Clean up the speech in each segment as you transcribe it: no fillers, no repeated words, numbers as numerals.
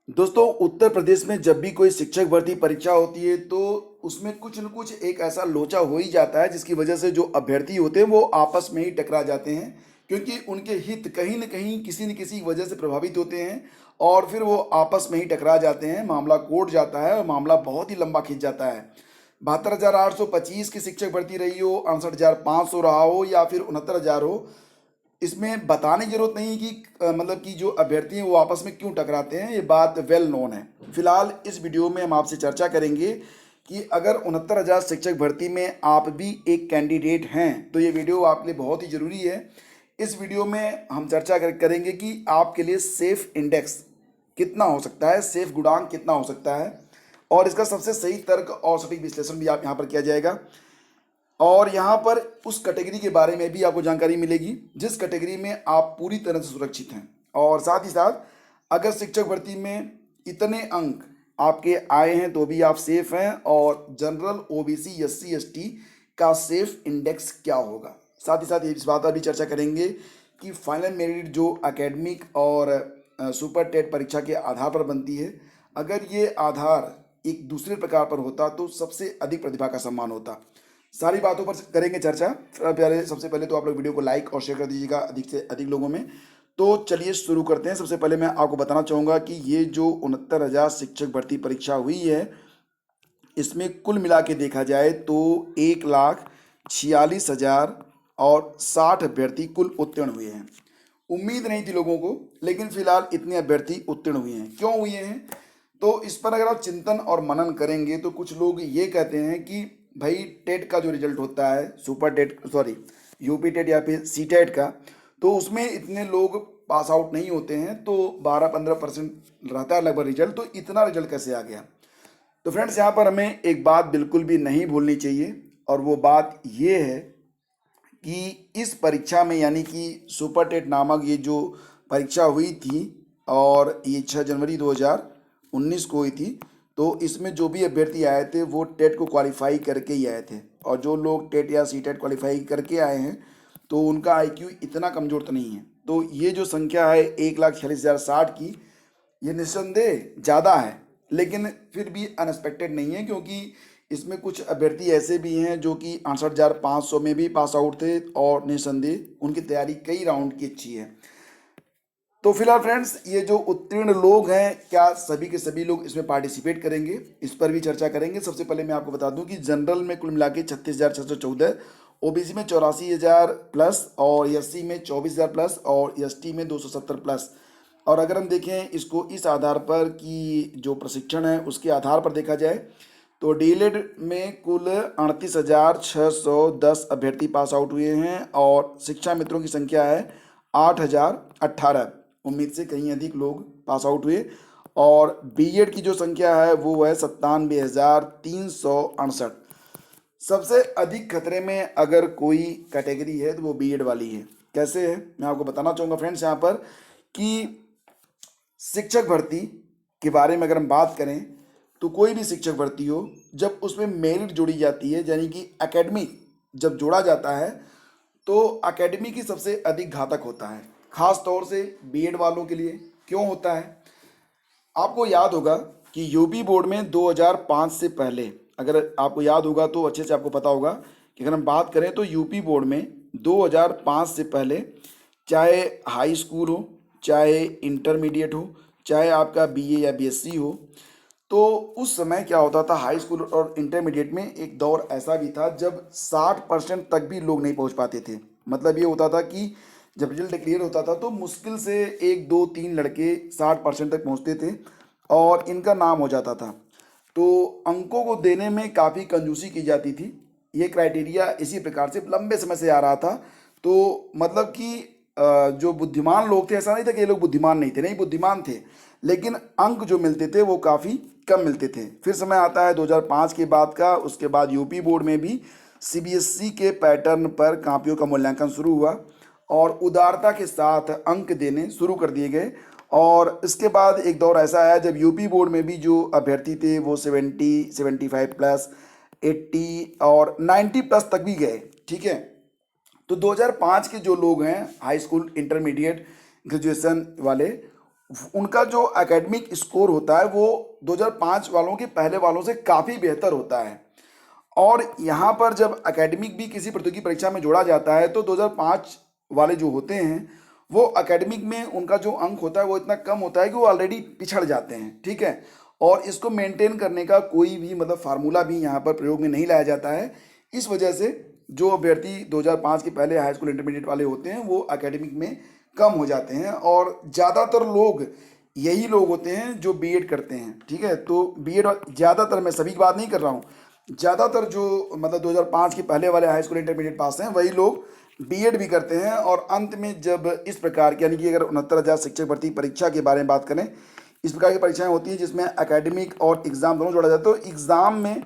दोस्तों, उत्तर प्रदेश में जब भी कोई शिक्षक भर्ती परीक्षा होती है तो उसमें कुछ न कुछ एक ऐसा लोचा हो ही जाता है जिसकी वजह से जो अभ्यर्थी होते हैं वो आपस में ही टकरा जाते हैं, क्योंकि उनके हित कहीं न कहीं किसी न किसी वजह से प्रभावित होते हैं और फिर वो आपस में ही टकरा जाते हैं। मामला कोर्ट जाता है और मामला बहुत ही लंबा खिंच जाता है। 72,825 की शिक्षक भर्ती रही हो, 68,500 रहा हो या फिर 69,000 हो, इसमें बताने की ज़रूरत नहीं कि मतलब कि जो अभ्यर्थी हैं वो आपस में क्यों टकराते हैं, ये बात वेल नोन है। फिलहाल इस वीडियो में हम आपसे चर्चा करेंगे कि अगर 69,000 शिक्षक भर्ती में आप भी एक कैंडिडेट हैं तो ये वीडियो आपके लिए बहुत ही ज़रूरी है। इस वीडियो में हम चर्चा करेंगे कि आपके लिए सेफ इंडेक्स कितना हो सकता है, सेफ गुणांक कितना हो सकता है, और इसका सबसे सही तर्क और सटीक विश्लेषण भी आप यहाँ पर किया जाएगा। और यहाँ पर उस कैटेगरी के बारे में भी आपको जानकारी मिलेगी जिस कैटेगरी में आप पूरी तरह से सुरक्षित हैं। और साथ ही साथ अगर शिक्षक भर्ती में इतने अंक आपके आए हैं तो भी आप सेफ हैं, और जनरल, ओबीसी, एससी, एसटी का सेफ इंडेक्स क्या होगा। साथ ही साथ इस बात पर भी चर्चा करेंगे कि फाइनल मेरिट जो एकेडमिक और सुपर टेट परीक्षा के आधार पर बनती है, अगर ये आधार एक दूसरे प्रकार पर होता तो सबसे अधिक प्रतिभा का सम्मान होता। सारी बातों पर करेंगे चर्चा। पहले सबसे पहले तो आप लोग वीडियो को लाइक और शेयर कर दीजिएगा अधिक से अधिक लोगों में। तो चलिए शुरू करते हैं। सबसे पहले मैं आपको बताना चाहूँगा कि ये जो 69,000 शिक्षक भर्ती परीक्षा हुई है, इसमें कुल मिला के देखा जाए तो 1,46,060 अभ्यर्थी कुल उत्तीर्ण हुए हैं। उम्मीद नहीं थी लोगों को, लेकिन फिलहाल इतने अभ्यर्थी उत्तीर्ण हुए हैं। क्यों हुए हैं, तो इस पर अगर आप चिंतन और मनन करेंगे तो कुछ लोग ये कहते हैं कि भाई टेट का जो रिजल्ट होता है, super TET, sorry UP TET या फिर सी टेट का, तो उसमें इतने लोग पास आउट नहीं होते हैं, तो 12-15% रहता है लगभग रिजल्ट, तो इतना रिजल्ट कैसे आ गया। तो फ्रेंड्स, यहाँ पर हमें एक बात बिल्कुल भी नहीं भूलनी चाहिए, और वो बात ये है कि इस परीक्षा में, यानी कि सुपर टेट नामक ये जो परीक्षा हुई थी और ये 6 जनवरी 2019 को हुई थी, तो इसमें जो भी अभ्यर्थी आए थे वो टेट को क्वालिफाई करके ही आए थे। और जो लोग टेट या सी टेट क्वालिफाई करके आए हैं तो उनका आईक्यू इतना कमज़ोर तो नहीं है। तो ये जो संख्या है 1,46,060 की, ये निस्संदेह ज़्यादा है, लेकिन फिर भी अनएक्सपेक्टेड नहीं है, क्योंकि इसमें कुछ अभ्यर्थी ऐसे भी हैं जो कि 68,500 में भी पास आउट थे और निस्संदेह उनकी तैयारी कई राउंड की अच्छी है। तो फिलहाल फ्रेंड्स, ये जो उत्तीर्ण लोग हैं, क्या सभी के सभी लोग इसमें पार्टिसिपेट करेंगे, इस पर भी चर्चा करेंगे। सबसे पहले मैं आपको बता दूं कि जनरल में कुल मिला के 36,614, ओबीसी में 84,000 प्लस, और एससी में 24,000 प्लस, और एसटी में 270 प्लस। और अगर हम देखें इसको इस आधार पर कि जो प्रशिक्षण है उसके आधार पर देखा जाए तो डीएलएड में कुल 38,610 अभ्यर्थी पास आउट हुए हैं, और शिक्षा मित्रों की संख्या है 8,018। उम्मीद से कहीं अधिक लोग पास आउट हुए। और बीएड की जो संख्या है वो है 97,368। सबसे अधिक खतरे में अगर कोई कैटेगरी है तो वो बीएड वाली है। कैसे है, मैं आपको बताना चाहूँगा फ्रेंड्स यहाँ पर कि शिक्षक भर्ती के बारे में अगर हम बात करें तो कोई भी शिक्षक भर्ती हो, जब उसमें मेरिट जोड़ी जाती है, यानी कि एकेडमिक जब जोड़ा जाता है, तो एकेडमिक ही सबसे अधिक घातक होता है, खास तौर से बीएड वालों के लिए। क्यों होता है, आपको याद होगा कि यूपी बोर्ड में 2005 से पहले, अगर आपको याद होगा तो अच्छे से आपको पता होगा कि अगर हम बात करें तो यूपी बोर्ड में 2005 से पहले, चाहे हाई स्कूल हो, चाहे इंटरमीडिएट हो, चाहे आपका बीए या बीएससी हो, तो उस समय क्या होता था, हाई स्कूल और इंटरमीडिएट में एक दौर ऐसा भी था जब 60% तक भी लोग नहीं पहुंच पाते थे। मतलब ये होता था कि जब रिजल्ट क्लियर होता था तो मुश्किल से 1, 2, 3 लड़के 60% तक पहुंचते थे और इनका नाम हो जाता था। तो अंकों को देने में काफ़ी कंजूसी की जाती थी। ये क्राइटेरिया इसी प्रकार से लंबे समय से आ रहा था। तो मतलब कि जो बुद्धिमान लोग थे, ऐसा नहीं था कि ये लोग बुद्धिमान नहीं थे, नहीं बुद्धिमान थे, लेकिन अंक जो मिलते थे वो काफ़ी कम मिलते थे। फिर समय आता है 2005 के बाद का। उसके बाद यूपी बोर्ड में भी सीबीएसई के पैटर्न पर कापियों का मूल्यांकन शुरू हुआ और उदारता के साथ अंक देने शुरू कर दिए गए। और इसके बाद एक दौर ऐसा आया जब यूपी बोर्ड में भी जो अभ्यर्थी थे वो 70, 75 प्लस, 80 और 90 प्लस तक भी गए। ठीक है, तो 2005 के जो लोग हैं हाई स्कूल, इंटरमीडिएट, ग्रेजुएशन वाले, उनका जो एकेडमिक स्कोर होता है वो 2005 वालों के पहले वालों से काफ़ी बेहतर होता है। और यहाँ पर जब एकेडमिक भी किसी प्रतियोगी परीक्षा में जोड़ा जाता है तो 2005 वाले जो होते हैं वो एकेडमिक में उनका जो अंक होता है वो इतना कम होता है कि वो ऑलरेडी पिछड़ जाते हैं, ठीक है। और इसको मेंटेन करने का कोई भी मतलब फार्मूला भी यहाँ पर प्रयोग में नहीं लाया जाता है। इस वजह से जो अभ्यर्थी 2005 के पहले हाई स्कूल इंटरमीडिएट वाले होते हैं वो एकेडमिक में कम हो जाते हैं, और ज़्यादातर लोग यही लोग होते हैं जो बीएड करते हैं, ठीक है। तो बीएड ज़्यादातर, मैं सभी की बात नहीं कर रहा हूँ, ज़्यादातर जो मतलब 2005 के पहले वाले हाई स्कूल इंटरमीडिएट पास हैं वही लोग बीएड भी करते हैं। और अंत में जब इस प्रकार की, यानी कि अगर 69,000 शिक्षक भर्ती परीक्षा के बारे में बात करें, इस प्रकार की परीक्षाएं होती हैं जिसमें एकेडमिक और एग्ज़ाम दोनों जोड़ा जाता है। तो एग्ज़ाम में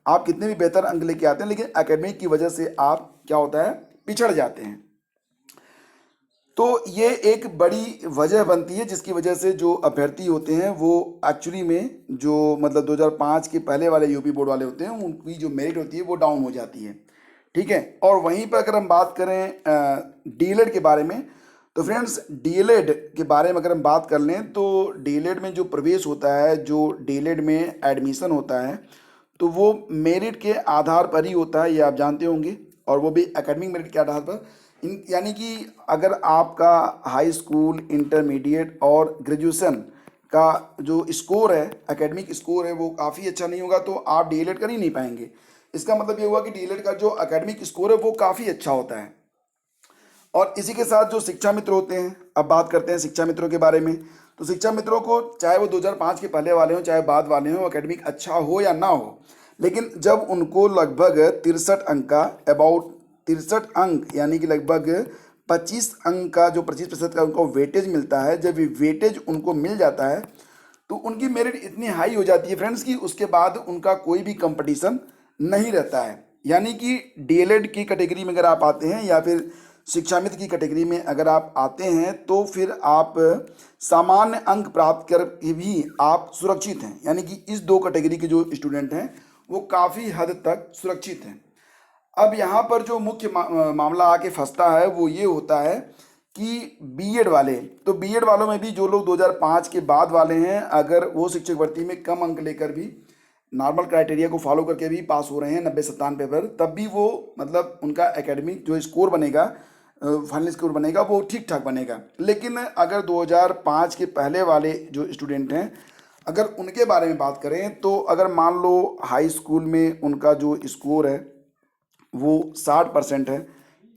आप कितने भी बेहतर अंक लेके आते हैं, लेकिन एकेडमिक की वजह से आप क्या होता है, पिछड़ जाते हैं। तो ये एक बड़ी वजह बनती है जिसकी वजह से जो अभ्यर्थी होते हैं वो एक्चुअली में जो मतलब 2005 के पहले वाले यूपी बोर्ड वाले होते हैं उनकी जो मेरिट होती है वो डाउन हो जाती है, ठीक है। और वहीं पर अगर हम बात करें डीएलएड के बारे में, तो फ्रेंड्स डीएलएड के बारे में अगर हम बात कर लें तो डीएलएड में जो प्रवेश होता है, जो डीएलएड में एडमिशन होता है, तो वो मेरिट के आधार पर ही होता है, ये आप जानते होंगे, और वो भी एकेडमिक मेरिट के आधार पर। यानी कि अगर आपका हाई स्कूल, इंटरमीडिएट और ग्रेजुएशन का जो स्कोर है, एकेडमिक स्कोर है, वो काफ़ी अच्छा नहीं होगा तो आप डीएलएड कर ही नहीं पाएंगे। इसका मतलब ये हुआ कि डीएलएड का जो एकेडमिक स्कोर है वो काफ़ी अच्छा होता है। और इसी के साथ जो शिक्षा मित्र होते हैं, अब बात करते हैं शिक्षा मित्रों के बारे में। तो शिक्षा मित्रों को चाहे वो 2005 के पहले वाले हों चाहे बाद वाले हों, एकेडमिक अच्छा हो या ना हो, लेकिन जब उनको लगभग 63 अंक का, अबाउट 63 अंक यानी कि लगभग 25 अंक का, जो 25% का उनको वेटेज मिलता है, जब ये वेटेज उनको मिल जाता है तो उनकी मेरिट इतनी हाई हो जाती है फ्रेंड्स कि उसके बाद उनका कोई भी कंपटीशन नहीं रहता है। यानी कि डीएलएड की कैटेगरी में अगर आप आते हैं या फिर शिक्षा मित्र की कैटेगरी में अगर आप आते हैं तो फिर आप सामान्य अंक प्राप्त करके भी आप सुरक्षित हैं। यानी कि इस दो कैटेगरी के जो स्टूडेंट हैं वो काफ़ी हद तक सुरक्षित हैं। अब यहाँ पर जो मुख्य मामला आके फंसता है वो ये होता है कि बीएड वाले, तो बीएड वालों में भी जो लोग 2005 के बाद वाले हैं, अगर वो शिक्षक भर्ती में कम अंक लेकर भी नॉर्मल क्राइटेरिया को फॉलो करके भी पास हो रहे हैं 90-97 पर, तब भी वो मतलब उनका एकेडमिक जो स्कोर बनेगा, फाइनल स्कोर बनेगा, वो ठीक ठाक बनेगा। लेकिन अगर 2005 के पहले वाले जो स्टूडेंट हैं, अगर उनके बारे में बात करें तो अगर मान लो हाई स्कूल में उनका जो स्कोर है वो 60% है,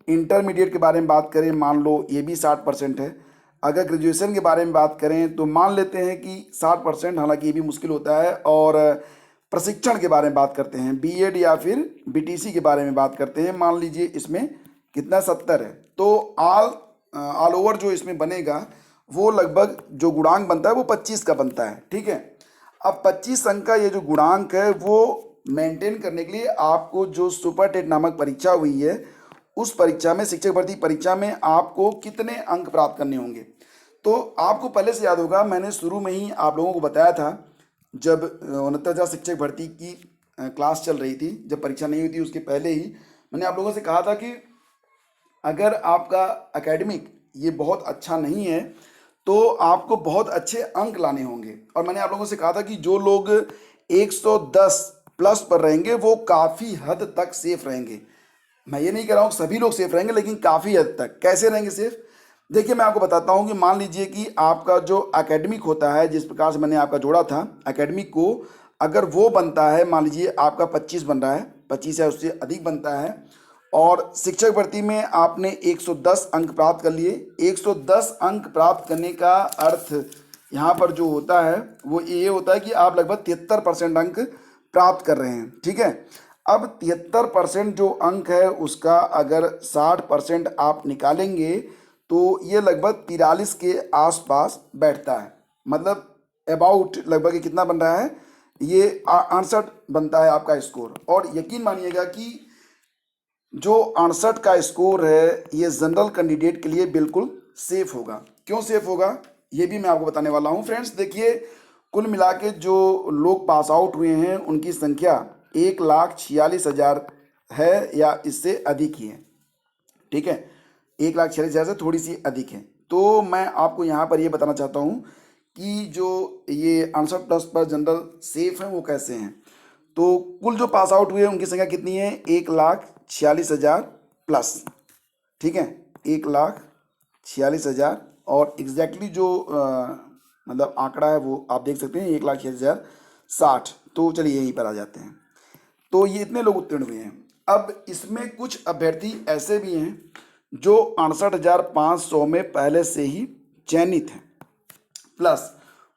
इंटरमीडिएट के बारे में बात करें मान लो ये भी 60% है, अगर ग्रेजुएशन के बारे में बात करें तो मान लेते हैं कि 60%, हालांकि ये भी मुश्किल होता है। और प्रशिक्षण के बारे में बात करते हैं, बीएड या फिर बीटीसी के बारे में बात करते हैं, मान लीजिए इसमें कितना 70 है, तो ऑल ओवर जो इसमें बनेगा वो लगभग जो गुणांक बनता है वो 25 का बनता है, ठीक है। अब 25 अंक का ये जो गुणांक है वो मेंटेन करने के लिए आपको जो सुपर टेट नामक परीक्षा हुई है, उस परीक्षा में, शिक्षक भर्ती परीक्षा में आपको कितने अंक प्राप्त करने होंगे। तो आपको पहले से याद होगा, मैंने शुरू में ही आप लोगों को बताया था, जब 69,000 शिक्षक भर्ती की क्लास चल रही थी, जब परीक्षा नहीं हुई थी उसके पहले ही मैंने आप लोगों से कहा था कि अगर आपका एकेडमिक ये बहुत अच्छा नहीं है तो आपको बहुत अच्छे अंक लाने होंगे। और मैंने आप लोगों से कहा था कि जो लोग 110 प्लस पर रहेंगे वो काफ़ी हद तक सेफ रहेंगे। मैं ये नहीं कह रहा हूँ सभी लोग सेफ रहेंगे, लेकिन काफ़ी हद तक। कैसे रहेंगे सेफ? देखिए मैं आपको बताता हूँ कि मान लीजिए कि आपका जो एकेडमिक होता है, जिस प्रकार से मैंने आपका जोड़ा था एकेडमिक को, अगर वो बनता है, मान लीजिए आपका 25 बन रहा है, 25 या उससे अधिक बनता है, और शिक्षक भर्ती में आपने 110 अंक प्राप्त कर लिए। 110 अंक प्राप्त करने का अर्थ यहाँ पर जो होता है वो ये होता है कि आप लगभग 73% अंक प्राप्त कर रहे हैं, ठीक है। अब 73% जो अंक है उसका अगर 60% आप निकालेंगे तो ये लगभग 43 के आसपास बैठता है। मतलब अबाउट लगभग ये कितना बन रहा है, ये 68 बनता है आपका स्कोर। और यकीन मानिएगा कि जो 68 का स्कोर है ये जनरल कैंडिडेट के लिए बिल्कुल सेफ होगा। क्यों सेफ होगा ये भी मैं आपको बताने वाला हूँ। फ्रेंड्स देखिए, कुल मिला के जो लोग पास आउट हुए हैं उनकी संख्या 1,46,000 है या इससे अधिक ही है, ठीक है। 1,46,000 से थोड़ी सी अधिक है। तो मैं आपको यहाँ पर ये बताना चाहता हूँ कि जो ये 68+ पर जनरल सेफ हैं वो कैसे हैं। तो कुल जो पास आउट हुए उनकी संख्या कितनी है, 1,46,000 प्लस, ठीक है, 1,46,000। और एग्जैक्टली जो मतलब आंकड़ा है वो आप देख सकते हैं 1,46,060। तो चलिए यहीं पर आ जाते हैं। तो ये इतने लोग उत्तीर्ण हुए हैं। अब इसमें कुछ अभ्यर्थी ऐसे भी हैं जो 68,500 में पहले से ही चयनित हैं, प्लस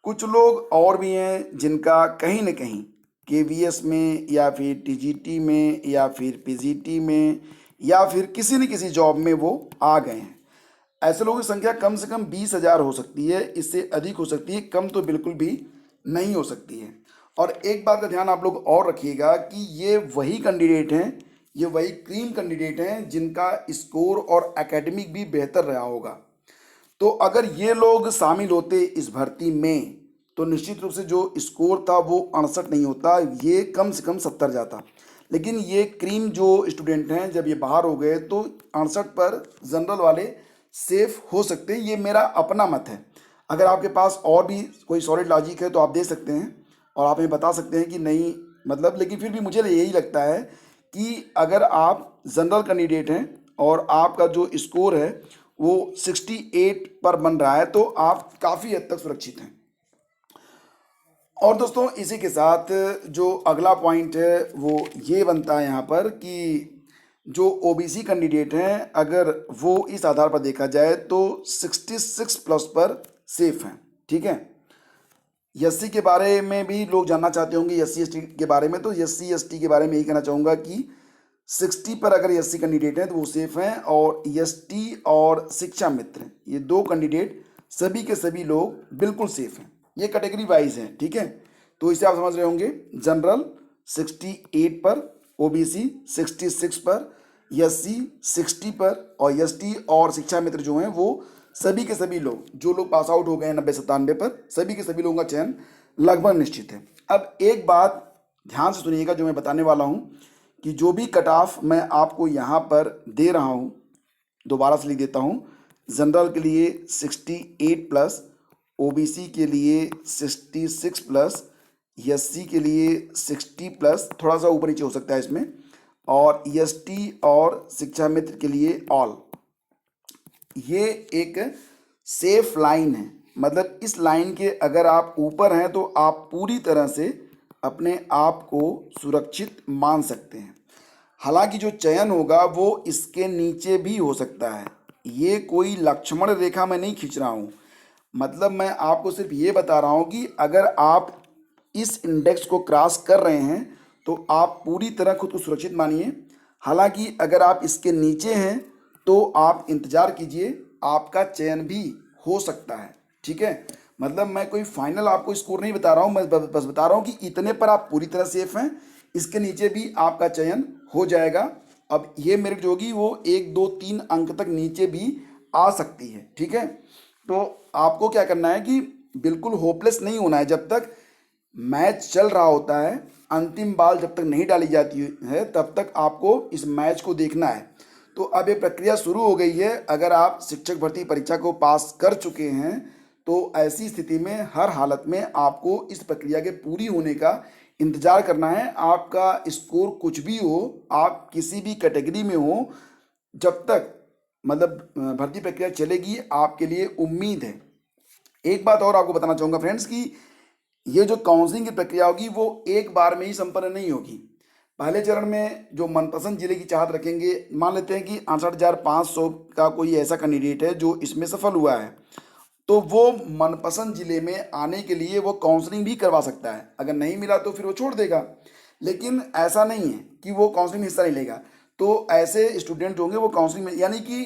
कुछ लोग और भी हैं जिनका कहीं न कहीं केवीएस में या फिर टीजीटी में या फिर पीजीटी में या फिर किसी न किसी जॉब में वो आ गए हैं। ऐसे लोगों की संख्या कम से कम 20,000 हो सकती है, इससे अधिक हो सकती है, कम तो बिल्कुल भी नहीं हो सकती है। और एक बात का ध्यान आप लोग और रखिएगा कि ये वही कैंडिडेट हैं, ये वही क्रीम कैंडिडेट हैं जिनका स्कोर और एकेडमिक भी बेहतर रहा होगा। तो अगर ये लोग शामिल होते इस भर्ती में तो निश्चित रूप से जो स्कोर था वो 68 नहीं होता, ये कम से कम 70 जाता। लेकिन ये क्रीम जो स्टूडेंट हैं जब ये बाहर हो गए तो 68 पर जनरल वाले सेफ हो सकते हैं, ये मेरा अपना मत है। अगर आपके पास और भी कोई सॉलिड लॉजिक है तो आप दे सकते हैं और आप हमें बता सकते हैं कि नहीं, मतलब लेकिन फिर भी मुझे यही लगता है कि अगर आप जनरल कैंडिडेट हैं और आपका जो स्कोर है वो 68 पर बन रहा है तो आप काफ़ी हद तक सुरक्षित हैं। और दोस्तों इसी के साथ जो अगला पॉइंट है वो ये बनता है यहाँ पर कि जो ओबीसी कैंडिडेट हैं अगर वो इस आधार पर देखा जाए तो 66+ पर सेफ हैं, ठीक है। एससी के बारे में भी लोग जानना चाहते होंगे, एससी एसटी के बारे में, तो एससी एसटी के बारे में यही कहना चाहूँगा कि 60 पर अगर एससी कैंडिडेट हैं तो वो सेफ हैं। और एसटी और शिक्षा मित्र ये दो कैंडिडेट सभी के सभी लोग बिल्कुल सेफ हैं, ये कैटेगरी वाइज हैं, ठीक है। तो इसे आप समझ रहे होंगे, जनरल 68 पर, ओबीसी 66 पर, एससी 60 पर और एसटी और शिक्षा मित्र जो हैं वो सभी के सभी लोग, जो लोग पास आउट हो गए हैं 90-97 पर, सभी के सभी लोगों का चयन लगभग निश्चित है। अब एक बात ध्यान से सुनिएगा जो मैं बताने वाला हूँ कि जो भी कट ऑफ मैं आपको यहाँ पर दे रहा हूँ, दोबारा से लिख देता हूँ, जनरल के लिए 68+, ओबीसी के लिए 66+, एससी के लिए 60+, थोड़ा सा ऊपर नीचे हो सकता है इसमें, और एसटी और शिक्षा मित्र के लिए ऑल। ये एक सेफ लाइन है, मतलब इस लाइन के अगर आप ऊपर हैं तो आप पूरी तरह से अपने आप को सुरक्षित मान सकते हैं। हालांकि जो चयन होगा वो इसके नीचे भी हो सकता है, ये कोई लक्ष्मण रेखा मैं नहीं खींच रहा हूँ, मतलब मैं आपको सिर्फ ये बता रहा हूँ कि अगर आप इस इंडेक्स को क्रॉस कर रहे हैं तो आप पूरी तरह खुद को सुरक्षित मानिए। हालांकि अगर आप इसके नीचे हैं तो आप इंतज़ार कीजिए, आपका चयन भी हो सकता है, ठीक है। मतलब मैं कोई फाइनल आपको स्कोर नहीं बता रहा हूँ, मैं बस बता रहा हूँ कि इतने पर आप पूरी तरह सेफ हैं, इसके नीचे भी आपका चयन हो जाएगा। अब ये मेरिट जो होगी वो 1 2 3 अंक तक नीचे भी आ सकती है, ठीक है। तो आपको क्या करना है कि बिल्कुल होपलेस नहीं होना है, जब तक मैच चल रहा होता है, अंतिम बॉल जब तक नहीं डाली जाती है तब तक आपको इस मैच को देखना है। तो अब ये प्रक्रिया शुरू हो गई है, अगर आप शिक्षक भर्ती परीक्षा को पास कर चुके हैं तो ऐसी स्थिति में हर हालत में आपको इस प्रक्रिया के पूरी होने का इंतज़ार करना है। आपका स्कोर कुछ भी हो, आप किसी भी कैटेगरी में हो, जब तक मतलब भर्ती प्रक्रिया चलेगी आपके लिए उम्मीद है। एक बात और आपको बताना चाहूँगा फ्रेंड्स कि ये जो काउंसलिंग की प्रक्रिया होगी वो एक बार में ही संपन्न नहीं होगी। पहले चरण में जो मनपसंद जिले की चाहत रखेंगे, मान लेते हैं कि 68,500 का कोई ऐसा कैंडिडेट है जो इसमें सफल हुआ है, तो वो मनपसंद जिले में आने के लिए वो काउंसलिंग भी करवा सकता है। अगर नहीं मिला तो फिर वो छोड़ देगा, लेकिन ऐसा नहीं है कि वो काउंसलिंग में हिस्सा नहीं लेगा। तो ऐसे स्टूडेंट होंगे वो काउंसलिंग में, यानी कि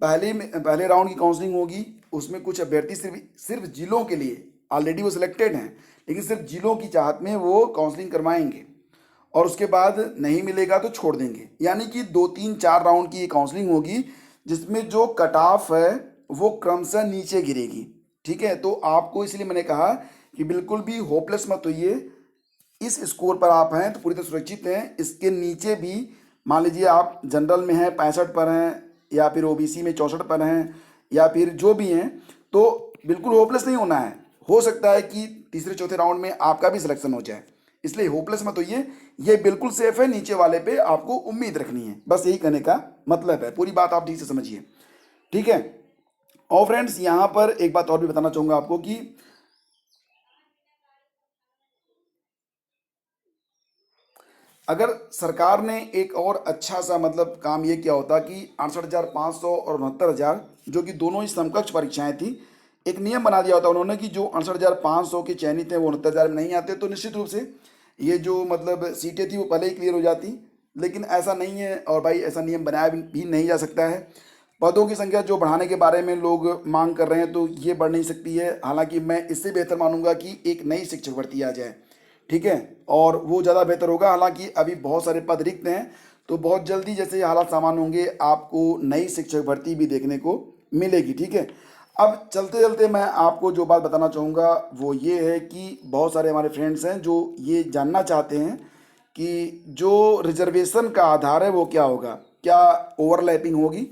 पहले राउंड की काउंसलिंग होगी, उसमें कुछ अभ्यर्थी सिर्फ जिलों के लिए ऑलरेडी वो सिलेक्टेड हैं, लेकिन सिर्फ जिलों की चाहत में वो काउंसलिंग करवाएंगे और उसके बाद नहीं मिलेगा तो छोड़ देंगे। यानी कि 2 3 4 राउंड की ये काउंसलिंग होगी जिसमें जो कट ऑफ है वो क्रमशः नीचे गिरेगी, ठीक है। तो आपको इसलिए मैंने कहा कि बिल्कुल भी होपलेस मत होइए, इस स्कोर पर आप हैं तो पूरी तरह सुरक्षित हैं। इसके नीचे भी मान लीजिए आप जनरल में हैं 65 पर हैं, या फिर ओबीसी में 64 पर हैं, या फिर जो भी हैं, तो बिल्कुल होपलेस नहीं होना है। हो सकता है कि तीसरे चौथे राउंड में आपका भी सिलेक्शन हो जाए, इसलिए होपलेस मत होइए। ये बिल्कुल सेफ है, नीचे वाले पे आपको उम्मीद रखनी है, बस यही कहने का मतलब है। पूरी बात आप ठीक से समझिए, ठीक है। और फ्रेंड्स यहाँ पर एक बात और भी बताना चाहूंगा आपको कि अगर सरकार ने एक और अच्छा सा मतलब काम ये किया होता कि 68,500 और 69,000, जो कि दोनों ही समकक्ष परीक्षाएं थी, एक नियम बना दिया होता उन्होंने कि जो 68,500 के चयनित हैं वो 69,000 में नहीं आते, तो निश्चित रूप से ये जो मतलब सीटें थी वो पहले ही क्लियर हो जाती। लेकिन ऐसा नहीं है, और भाई ऐसा नियम बनाया भी नहीं जा सकता है। पदों की संख्या जो बढ़ाने के बारे में लोग मांग कर रहे हैं, तो ये बढ़ नहीं सकती है। हालांकि मैं इससे बेहतर मानूंगा कि एक नई शिक्षक भर्ती आ जाए, ठीक है, और वो ज़्यादा बेहतर होगा। हालांकि अभी बहुत सारे पद रिक्त हैं, तो बहुत जल्दी जैसे हालात सामान्य होंगे आपको नई शिक्षक भर्ती भी देखने को मिलेगी, ठीक है। अब चलते चलते मैं आपको जो बात बताना चाहूँगा वो ये है कि बहुत सारे हमारे फ्रेंड्स हैं जो ये जानना चाहते हैं कि जो रिजर्वेशन का आधार है वो क्या होगा, क्या ओवरलैपिंग होगी।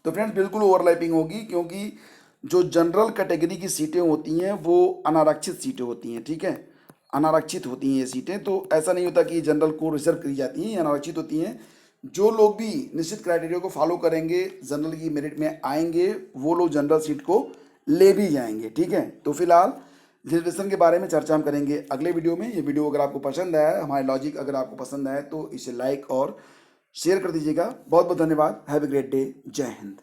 तो फ्रेंड्स बिल्कुल ओवरलैपिंग होगी, क्योंकि जो जनरल कैटेगरी की सीटें होती हैं वो अनारक्षित सीटें होती हैं, ठीक है, अनारक्षित होती हैं ये सीटें। तो ऐसा नहीं होता कि जनरल को रिजर्व करी जाती हैं, ये अनारक्षित होती हैं। जो लोग भी निश्चित क्राइटेरिया को फॉलो करेंगे, जनरल की मेरिट में आएंगे, वो लोग जनरल सीट को ले भी जाएंगे, ठीक है। तो फिलहाल रिजर्वेशन के बारे में चर्चा हम करेंगे अगले वीडियो में। ये वीडियो अगर आपको पसंद आया, हमारे लॉजिक अगर आपको पसंद आया, तो इसे लाइक और शेयर कर दीजिएगा। बहुत बहुत धन्यवाद। Have a great day. जय हिंद।